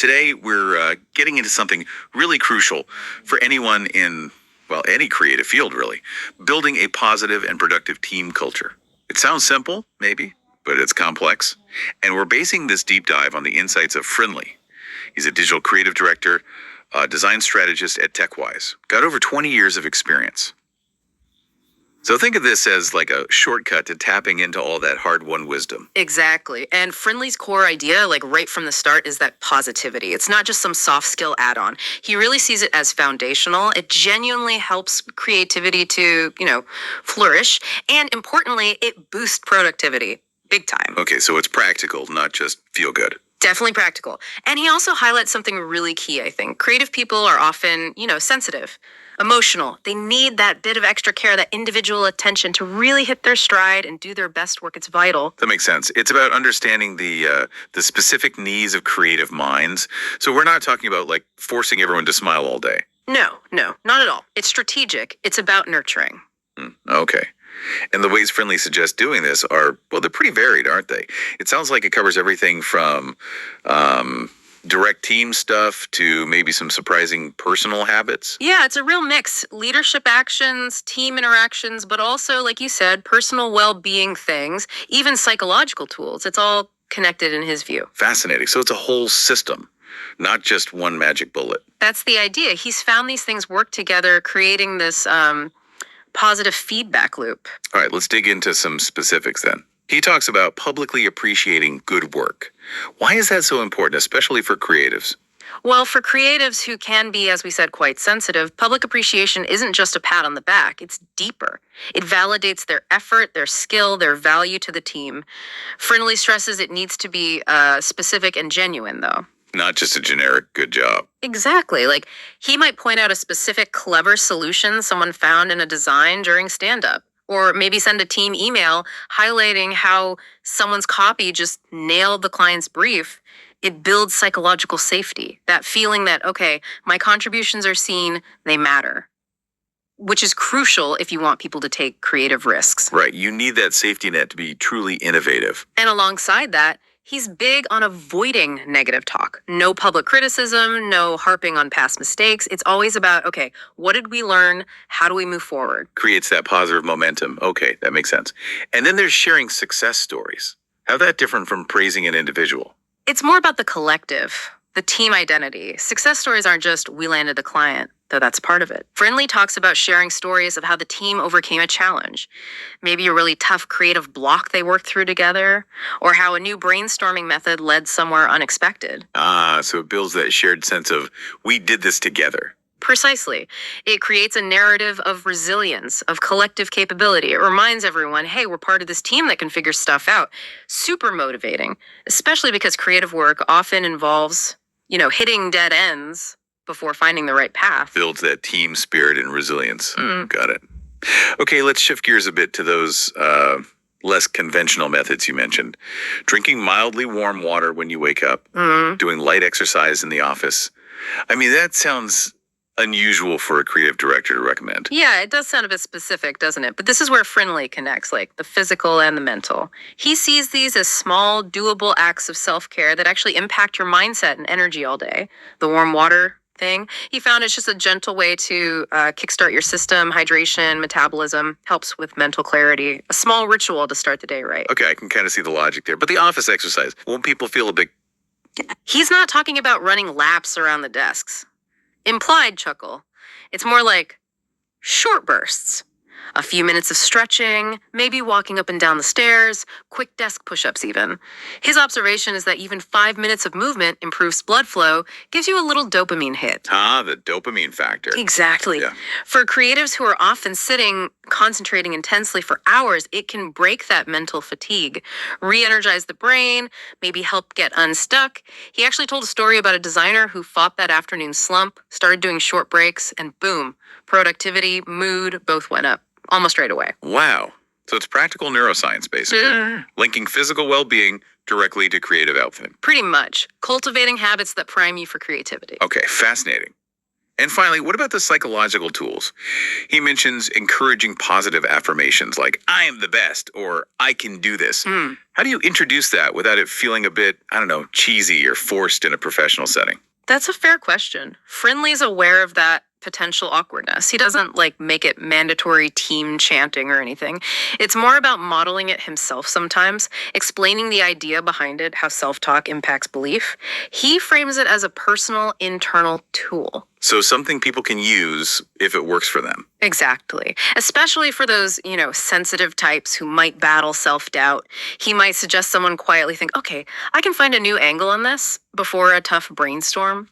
Today, we're getting into something really crucial for anyone in, well, any creative field, really. Building a positive and productive team culture. It sounds simple, maybe, but it's complex. And we're basing this deep dive on the insights of Friendly. He's a digital creative director, design strategist at TechWise. Got over 20 years of experience. So think of this as like a shortcut to tapping into all that hard-won wisdom. Exactly. And Friendly's core idea, like right from the start, is that positivity. It's not just some soft skill add-on. He really sees it as foundational. It genuinely helps creativity to, flourish. And importantly, it boosts productivity. Big time. Okay, so it's practical, not just feel good. Definitely practical. And he also highlights something really key, I think. Creative people are often, sensitive, emotional. They need that bit of extra care, that individual attention to really hit their stride and do their best work. It's vital. That makes sense. It's about understanding the specific needs of creative minds. So we're not talking about like forcing everyone to smile all day. No, not at all. It's strategic. It's about nurturing. Okay. And the ways Friendly suggests doing this are, well, they're pretty varied, aren't they? It sounds like it covers everything from direct team stuff to maybe some surprising personal habits. Yeah, it's a real mix. Leadership actions, team interactions, but also, like you said, personal well-being things, even psychological tools. It's all connected in his view. Fascinating. So it's a whole system, not just one magic bullet. That's the idea. He's found these things work together, creating this positive feedback loop. All right, let's dig into some specifics then. He talks about publicly appreciating good work. Why is that so important, especially for creatives? Well, for creatives who can be, as we said, quite sensitive, public appreciation isn't just a pat on the back. It's deeper. It validates their effort, their skill, their value to the team. Friendly stresses it needs to be specific and genuine, though. Not just a generic good job. Exactly. Like, he might point out a specific clever solution someone found in a design during stand-up. Or maybe send a team email highlighting how someone's copy just nailed the client's brief. It builds psychological safety. That feeling that, okay, my contributions are seen, they matter. Which is crucial if you want people to take creative risks. Right. You need that safety net to be truly innovative. And alongside that, he's big on avoiding negative talk. No public criticism, no harping on past mistakes. It's always about, okay, what did we learn? How do we move forward? Creates that positive momentum. Okay, that makes sense. And then there's sharing success stories. How's that different from praising an individual? It's more about the collective, the team identity. Success stories aren't just, we landed the client, though that's part of it. Friendly talks about sharing stories of how the team overcame a challenge. Maybe a really tough creative block they worked through together, or how a new brainstorming method led somewhere unexpected. So it builds that shared sense of, we did this together. Precisely. It creates a narrative of resilience, of collective capability. It reminds everyone, hey, we're part of this team that can figure stuff out. Super motivating, especially because creative work often involves, hitting dead ends before finding the right path. Builds that team spirit and resilience. Got it. Okay, let's shift gears a bit to those less conventional methods you mentioned. Drinking mildly warm water when you wake up, doing light exercise in the office. I mean, that sounds unusual for a creative director to recommend. Yeah, it does sound a bit specific, doesn't it? But this is where Friendly connects, like the physical and the mental. He sees these as small, doable acts of self-care that actually impact your mindset and energy all day. The warm water thing, he found it's just a gentle way to kickstart your system, hydration, metabolism, helps with mental clarity. A small ritual to start the day right. Okay, I can kind of see the logic there. But the office exercise, won't people feel a bit... He's not talking about running laps around the desks. Implied chuckle. It's more like short bursts. A few minutes of stretching, maybe walking up and down the stairs, quick desk push-ups even. His observation is that even 5 minutes of movement improves blood flow, gives you a little dopamine hit. The dopamine factor. Exactly. Yeah. For creatives who are often sitting, concentrating intensely for hours, it can break that mental fatigue, re-energize the brain, maybe help get unstuck. He actually told a story about a designer who fought that afternoon slump, started doing short breaks, and boom, productivity, mood, both went up. Almost right away. Wow. So it's practical neuroscience, basically. Linking physical well-being directly to creative output. Pretty much. Cultivating habits that prime you for creativity. Okay, fascinating. And finally, what about the psychological tools? He mentions encouraging positive affirmations like, I am the best, or I can do this. Hmm. How do you introduce that without it feeling a bit, I don't know, cheesy or forced in a professional setting? That's a fair question. Friendly's aware of that potential awkwardness. He doesn't make it mandatory team chanting or anything. It's more about modeling it himself sometimes, explaining the idea behind it, how self-talk impacts belief. He frames it as a personal internal tool. So something people can use if it works for them. Exactly. Especially for those, sensitive types who might battle self-doubt. He might suggest someone quietly think, okay, I can find a new angle on this before a tough brainstorm.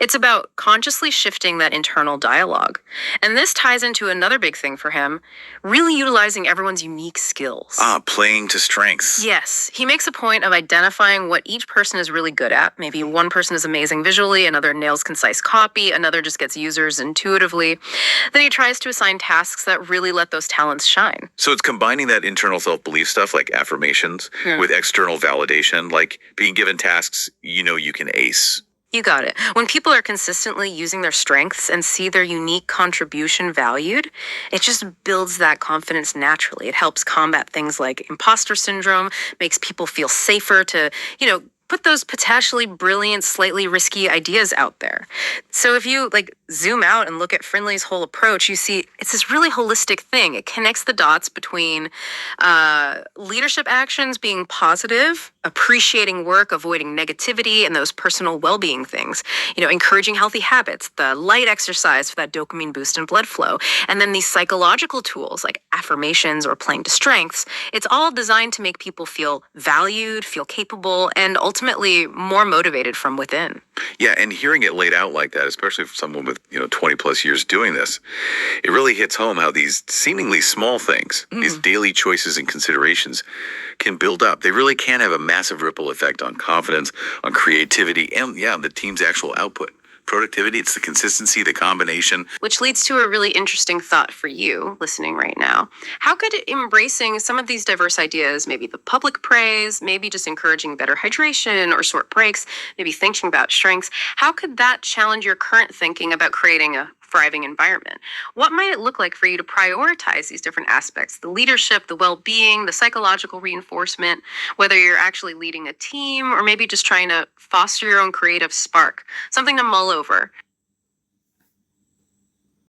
It's about consciously shifting that internal dialogue. And this ties into another big thing for him, really utilizing everyone's unique skills. Playing to strengths. Yes, he makes a point of identifying what each person is really good at. Maybe one person is amazing visually, another nails concise copy, another just gets users intuitively. Then he tries to assign tasks that really let those talents shine. So it's combining that internal self-belief stuff like affirmations with external validation, like being given tasks you can ace. You got it. When people are consistently using their strengths and see their unique contribution valued, it just builds that confidence naturally. It helps combat things like imposter syndrome, makes people feel safer to, put those potentially brilliant, slightly risky ideas out there. So if you zoom out and look at Friendly's whole approach, you see it's this really holistic thing. It connects the dots between leadership actions being positive, appreciating work, avoiding negativity, and those personal well-being things. Encouraging healthy habits, the light exercise for that dopamine boost in blood flow, and then these psychological tools like affirmations or playing to strengths. It's all designed to make people feel valued, feel capable, and ultimately more motivated from within. Yeah, and hearing it laid out like that, especially for someone with 20 plus years doing this, it really hits home how these seemingly small things, these daily choices and considerations can build up. They really can have a massive ripple effect on confidence, on creativity, and the team's actual output. Productivity, it's the consistency, the combination. Which leads to a really interesting thought for you listening right now. How could embracing some of these diverse ideas, maybe the public praise, maybe just encouraging better hydration or short breaks, maybe thinking about strengths, how could that challenge your current thinking about creating a thriving environment? What might it look like for you to prioritize these different aspects, the leadership, the well-being, the psychological reinforcement, whether you're actually leading a team or maybe just trying to foster your own creative spark, something to mull over.